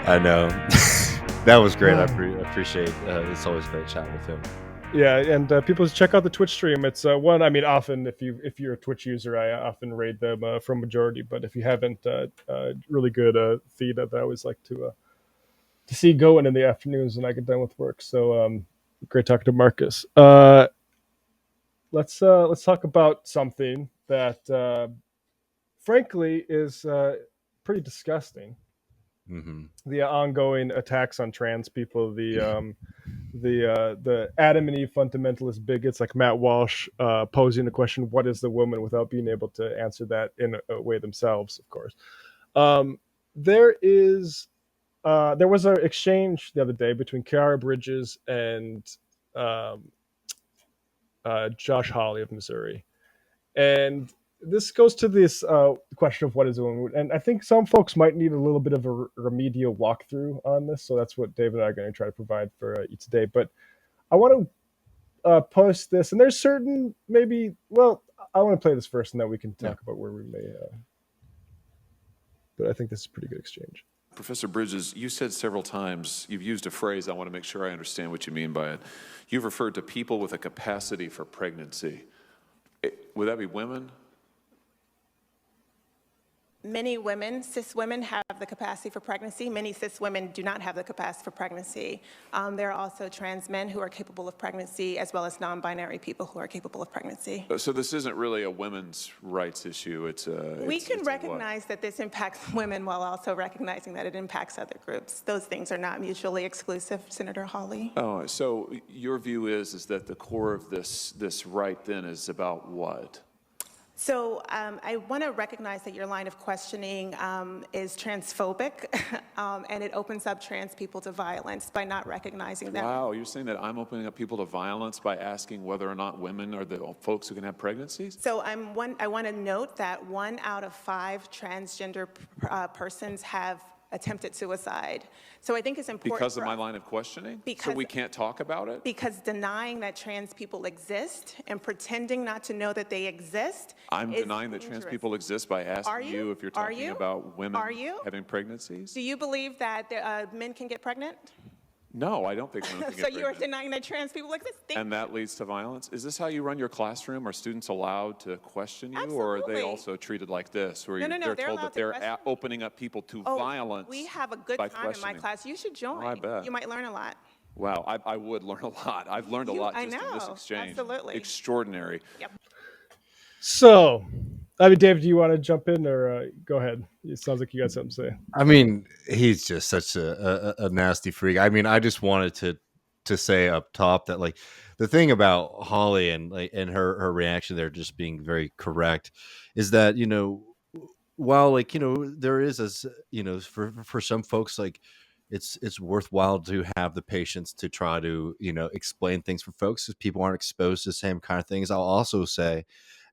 I know. That was great. I appreciate. It's always great chatting with him. Yeah, and people check out the Twitch stream. It's one. I mean, often if you're a Twitch user, I often raid them from majority. But if you haven't, really good feed that I always like to see going in the afternoons when I get done with work. So great talking to Marcus. Let's talk about something that frankly is pretty disgusting. Mm-hmm. The ongoing attacks on trans people, the Adam and Eve fundamentalist bigots like Matt Walsh posing the question, "What is the woman?" without being able to answer that in a way themselves, of course. Um, there was an exchange the other day between Kiara Bridges and um, Josh Hawley of Missouri, and this goes to this question of what is a woman, and I think some folks might need a little bit of a remedial walkthrough on this. So that's what David and I are going to try to provide for you today. But I want to post this, and there's certain maybe. Well, I want to play this first, and then we can talk about where we may. But I think this is a pretty good exchange. Professor Bridges, you said several times, you've used a phrase, I want to make sure I understand what you mean by it. You've referred to people with a capacity for pregnancy. Would that be women? Many women, cis women, have the capacity for pregnancy. Many cis women do not have the capacity for pregnancy. There are also trans men who are capable of pregnancy, as well as non-binary people who are capable of pregnancy. So this isn't really a women's rights issue. We can recognize that this impacts women while also recognizing that it impacts other groups. Those things are not mutually exclusive, Senator Hawley. Oh, so your view is that the core of this right then is about what? So I want to recognize that your line of questioning is transphobic, and it opens up trans people to violence by not recognizing them. Wow, you're saying that I'm opening up people to violence by asking whether or not women are the folks who can have pregnancies? So I want to note that 1 out of 5 transgender persons have attempted suicide. So I think it's important because of my line of questioning? So we can't talk about it? Because denying that trans people exist and pretending not to know that they exist I'm is denying that dangerous. trans people exist by asking you if you're talking about women having pregnancies? Do you believe that men can get pregnant? No, I don't think women can get So pregnant. you are denying that trans people exist? And that leads to violence? Is this how you run your classroom? Are students allowed to question you? Absolutely. Or are they also treated like this, where No, they're told that they're opening up people to violence? We have a good time in my class. You should join. Oh, I bet. You might learn a lot. Wow, I would learn a lot. I've learned a lot just in this exchange. Absolutely. Extraordinary. Yep. So, I mean, Dave, do you want to jump in or go ahead? It sounds like you got something to say. I mean, he's just such a nasty freak. I mean, I just wanted to say up top that, like, the thing about Hawley and her reaction there just being very correct is that, while, like, there is, as for some folks, like, it's worthwhile to have the patience to try to explain things for folks because people aren't exposed to the same kind of things. I'll also say,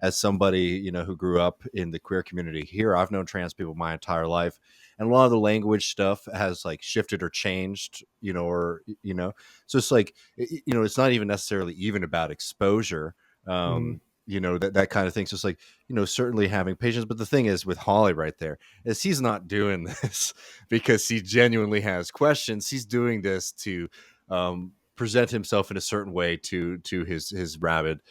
as somebody who grew up in the queer community here, I've known trans people my entire life, and a lot of the language stuff has, like, shifted or changed, so it's like, it's not even necessarily even about exposure, that kind of thing. So it's like, certainly having patience. But the thing is with Hawley right there is he's not doing this because he genuinely has questions. He's doing this to present himself in a certain way to his rabid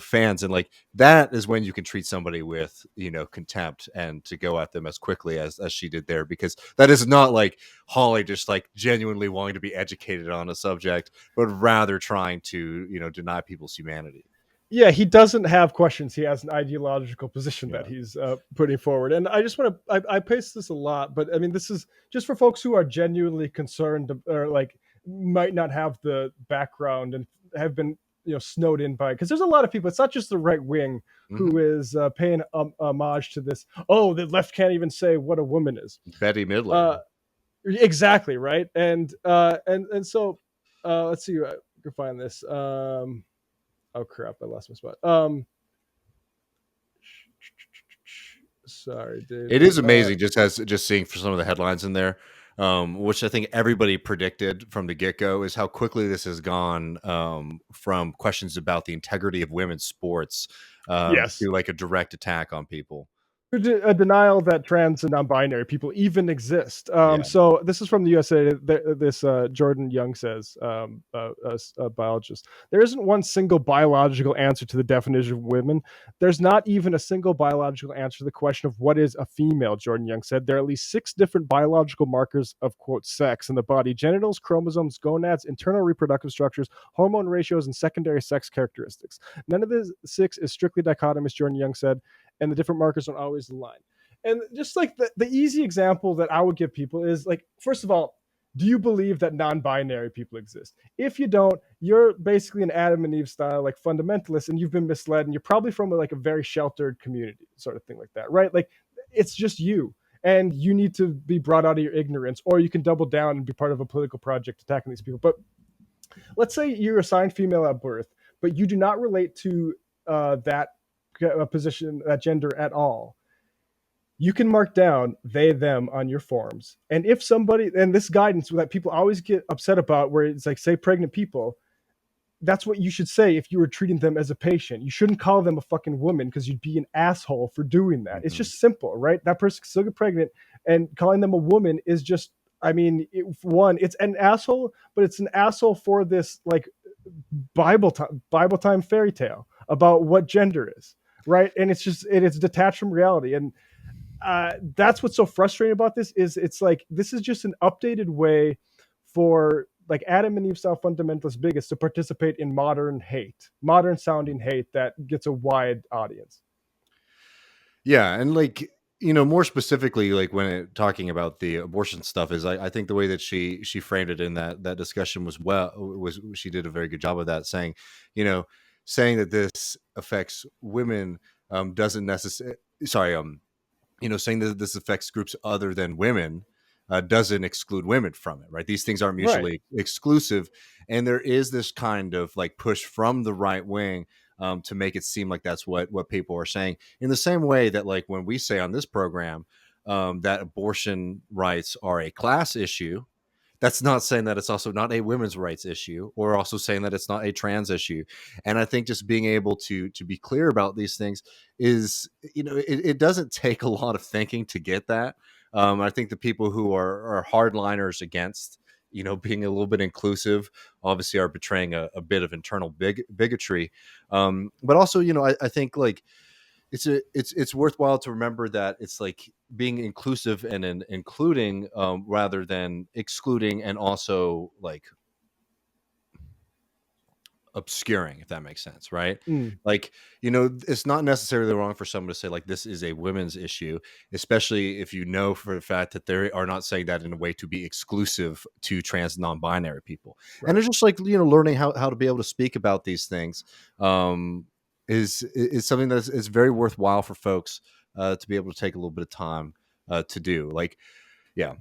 fans, and, like, that is when you can treat somebody with contempt and to go at them as quickly as she did there, because that is not like Hawley just, like, genuinely wanting to be educated on a subject, but rather trying to deny people's humanity. Yeah, he doesn't have questions. He has an ideological position that he's putting forward. And I just want to, I paste this a lot, but I mean, this is just for folks who are genuinely concerned or, like, might not have the background and have been, snowed in by, because there's a lot of people, it's not just the right wing who is paying homage to this. Oh, the left can't even say what a woman is. Betty Midler. Exactly. Right. And so let's see, I can find this. Oh crap! I lost my spot. Sorry, dude. It is amazing just seeing for some of the headlines in there, which I think everybody predicted from the get-go, is how quickly this has gone from questions about the integrity of women's sports to, like, a direct attack on people. A denial that trans and non-binary people even exist. Yeah. So this is from the USA. This Jordan Young says, a biologist, there isn't one single biological answer to the definition of women. There's not even a single biological answer to the question of what is a female. Jordan Young said there are at least 6 different biological markers of, quote, sex in the body: genitals, chromosomes, gonads, internal reproductive structures, hormone ratios, and secondary sex characteristics. None of the 6 is strictly dichotomous, Jordan Young said, and the different markers don't always align. And just like the easy example that I would give people is, like, first of all, do you believe that non-binary people exist? If you don't, you're basically an Adam and Eve style, like, fundamentalist, and you've been misled, and you're probably from like a very sheltered community, sort of thing like that, right? Like, it's just you, and you need to be brought out of your ignorance, or you can double down and be part of a political project attacking these people. But let's say you're assigned female at birth, but you do not relate to that position, that gender at all. You can mark down they, them on your forms. And if somebody, and this guidance that people always get upset about, where it's like, say, pregnant people, that's what you should say if you were treating them as a patient. You shouldn't call them a fucking woman, because you'd be an asshole for doing that. It's just simple, right? That person can still get pregnant, and calling them a woman is just, I mean, it's an asshole, but it's an asshole for this, like, Bible time fairy tale about what gender is, right? And it's detached from reality. And that's what's so frustrating about this, is it's like, this is just an updated way for, like, Adam and Eve style fundamentalist bigots to participate in modern sounding hate that gets a wide audience. Yeah, and like, more specifically, like when talking about the abortion stuff, is I think the way that she framed it in that discussion was she did a very good job of that, saying, saying that this affects women doesn't necessarily, sorry, saying that this affects groups other than women doesn't exclude women from it, right? These things aren't mutually exclusive, and there is this kind of like push from the right wing to make it seem like that's what people are saying. In the same way that, like, when we say on this program that abortion rights are a class issue, that's not saying that it's also not a women's rights issue, or also saying that it's not a trans issue. And I think just being able to be clear about these things is, it doesn't take a lot of thinking to get that. I think the people who are hardliners against, being a little bit inclusive, obviously are betraying a bit of internal bigotry. But also, I think, like, it's worthwhile to remember that it's like being inclusive and including, rather than excluding and also like obscuring, if that makes sense, right? Like, it's not necessarily wrong for someone to say, like, this is a women's issue, especially if you know for the fact that they are not saying that in a way to be exclusive to trans non-binary people. Right. And it's just like, learning how to be able to speak about these things is something that is very worthwhile for folks to be able to take a little bit of time to do. Like, yeah.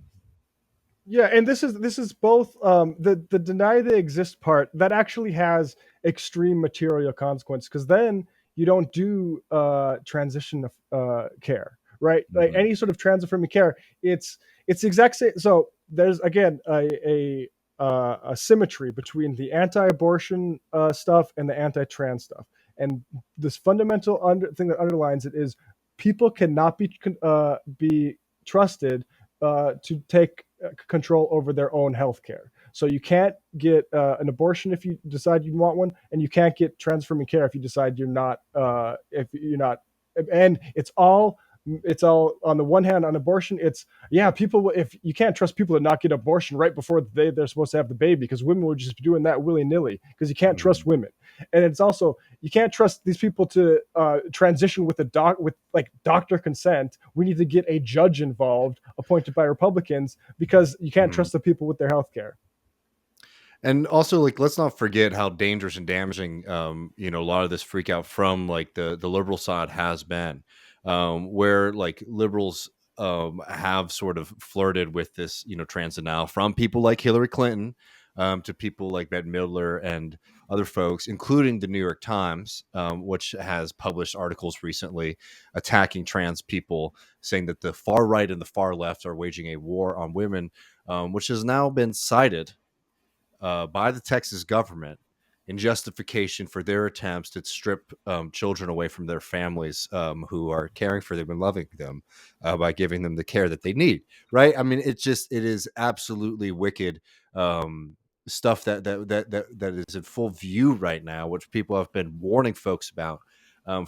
Yeah, and this is both the deny they exist part that actually has extreme material consequence, because then you don't do transition care, right? Mm-hmm. Like any sort of transition care, it's the exact same. So there's, again, a symmetry between the anti-abortion stuff and the anti-trans stuff, and this fundamental thing that underlines it is people cannot be trusted to take control over their own health care. So you can't get an abortion if you decide you want one, and you can't get transforming care if you decide you're not. And it's all on the one hand. On abortion, it's, people, if you can't trust people to not get abortion right before they're supposed to have the baby, because women would just be doing that willy-nilly, because you can't trust women. And it's also, you can't trust these people to transition with doctor consent. We need to get a judge involved, appointed by Republicans, because you can't trust the people with their health care. And also, like, let's not forget how dangerous and damaging, a lot of this freak out from, like, the liberal side has been, where, like, liberals have sort of flirted with this, trans denial, from people like Hillary Clinton to people like Bette Midler and other folks, including the New York Times, which has published articles recently attacking trans people, saying that the far right and the far left are waging a war on women, which has now been cited by the Texas government in justification for their attempts to strip children away from their families who are caring for them and loving them by giving them the care that they need. Right? I mean, it is absolutely wicked stuff that is in full view right now, which people have been warning folks about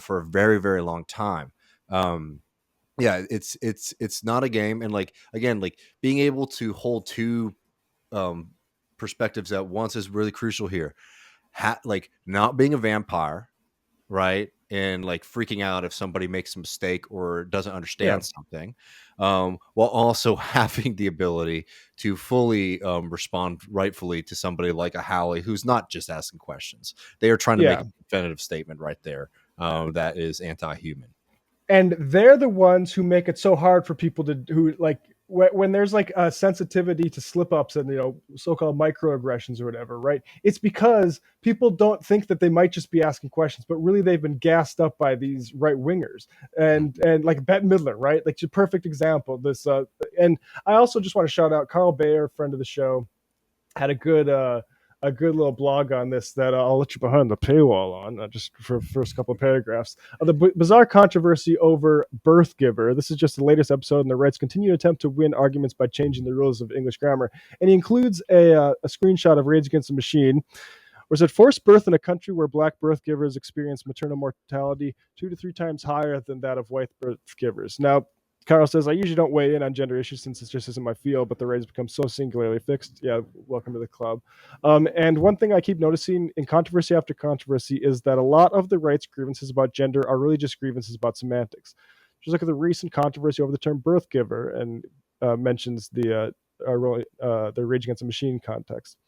for a very, very long time. Yeah, it's not a game, and like again, like being able to hold two um, perspectives at once is really crucial here. Like not being a vampire, right? And like freaking out if somebody makes a mistake or doesn't Yeah. understand something, while also having the ability to fully respond rightfully to somebody like a Hawley who's not just asking questions. They are trying to make Yeah. a definitive statement right there that is anti-human. And they're the ones who make it so hard for people to who like when there's like a sensitivity to slip ups and so-called microaggressions or whatever, right? It's because people don't think that they might just be asking questions, but really they've been gassed up by these right wingers and like Bette Midler, right? Like a perfect example. This and I also just want to shout out Carl Bayer, friend of the show, had a good little blog on this that I'll let you behind the paywall on, just for the first couple of paragraphs. The bizarre controversy over birth giver. This is just the latest episode, and the rights continue to attempt to win arguments by changing the rules of English grammar. And he includes a screenshot of Rage Against the Machine, where it said forced birth in a country where black birth givers experience maternal mortality 2 to 3 times higher than that of white birth givers. Now, Carl says, I usually don't weigh in on gender issues since it just isn't my field, but the race become so singularly fixed. Yeah, welcome to the club. And one thing I keep noticing in controversy after controversy is that a lot of the rights grievances about gender are really just grievances about semantics. Just look at the recent controversy over the term birth giver and mentions the Rage Against the Machine context.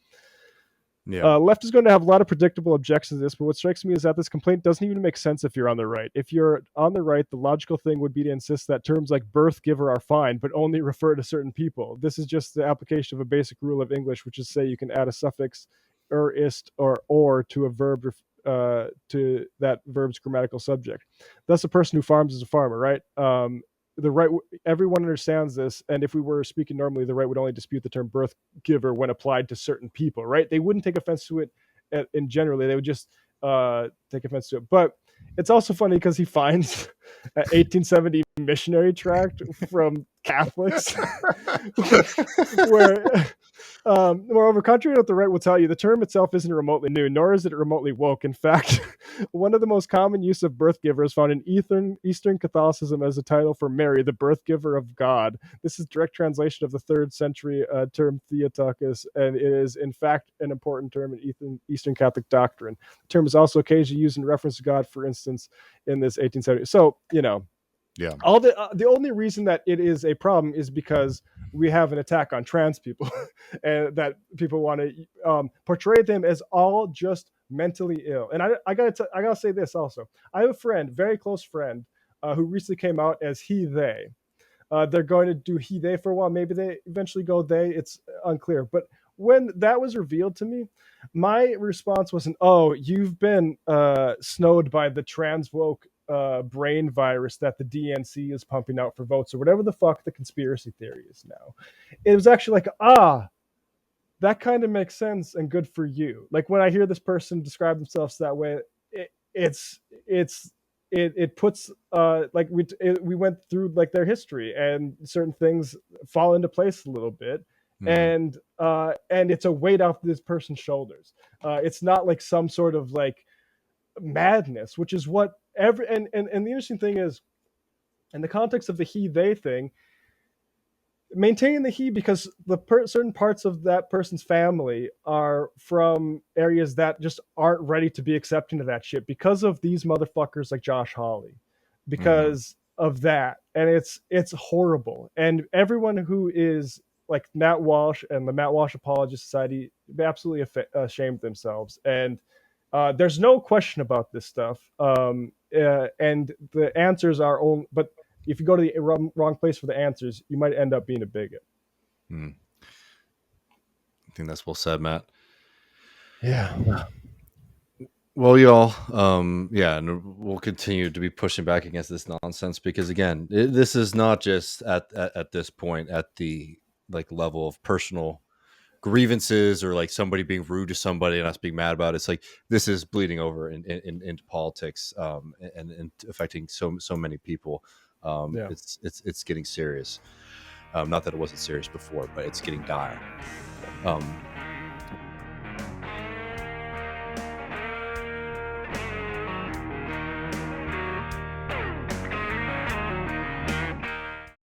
Yeah. Left is going to have a lot of predictable objections to this, but what strikes me is that this complaint doesn't even make sense if you're on the right. If you're on the right, the logical thing would be to insist that terms like birth giver are fine, but only refer to certain people. This is just the application of a basic rule of English, which is say you can add a suffix ist or to a verb to that verb's grammatical subject. Thus, a person who farms is a farmer, right? The right, everyone understands this, and if we were speaking normally, the right would only dispute the term birth giver when applied to certain people, right? They wouldn't take offense to it in generally, they would just take offense to it. But it's also funny because he finds an 1870 missionary tract from Catholics where moreover, contrary to what the right will tell you, the term itself isn't remotely new, nor is it remotely woke. In fact, one of the most common use of birth giver is found in Eastern Catholicism as a title for Mary, the birth giver of God. This is direct translation of the 3rd century term Theotokos, and it is in fact an important term in Eastern Catholic doctrine. The term is also occasionally used in reference to God, for instance, in this 1870. So, Yeah. all the only reason that it is a problem is because we have an attack on trans people, and that people want to portray them as all just mentally ill. And I gotta say this also. I have a friend, very close friend, who recently came out as he they. They're going to do he they for a while. Maybe they eventually go they. It's unclear. But when that was revealed to me, my response wasn't, "Oh, you've been snowed by the trans woke brain virus that the DNC is pumping out for votes," or whatever the fuck the conspiracy theory is now. It was actually like, that kind of makes sense and good for you. Like when I hear this person describe themselves that way, it puts like we went through like their history, and certain things fall into place a little bit. And it's a weight off this person's shoulders. It's not like some sort of like madness, which is what and the interesting thing is, in the context of the he they thing, maintaining the he, because certain parts of that person's family are from areas that just aren't ready to be accepting of that shit because of these motherfuckers like Josh Hawley, because of that. And it's horrible. And everyone who is like Matt Walsh and the Matt Walsh Apologist Society absolutely ashamed themselves. And there's no question about this stuff. And the answers are only, but if you go to the wrong place for the answers, you might end up being a bigot. I think that's well said, Matt. Yeah. Well, y'all, and we'll continue to be pushing back against this nonsense because, again, this is not just at this point at the like level of personal grievances or like somebody being rude to somebody and us being mad about it. It's like this is bleeding over into politics, and affecting so many people. Yeah. It's getting serious. Not that it wasn't serious before, but it's getting dire.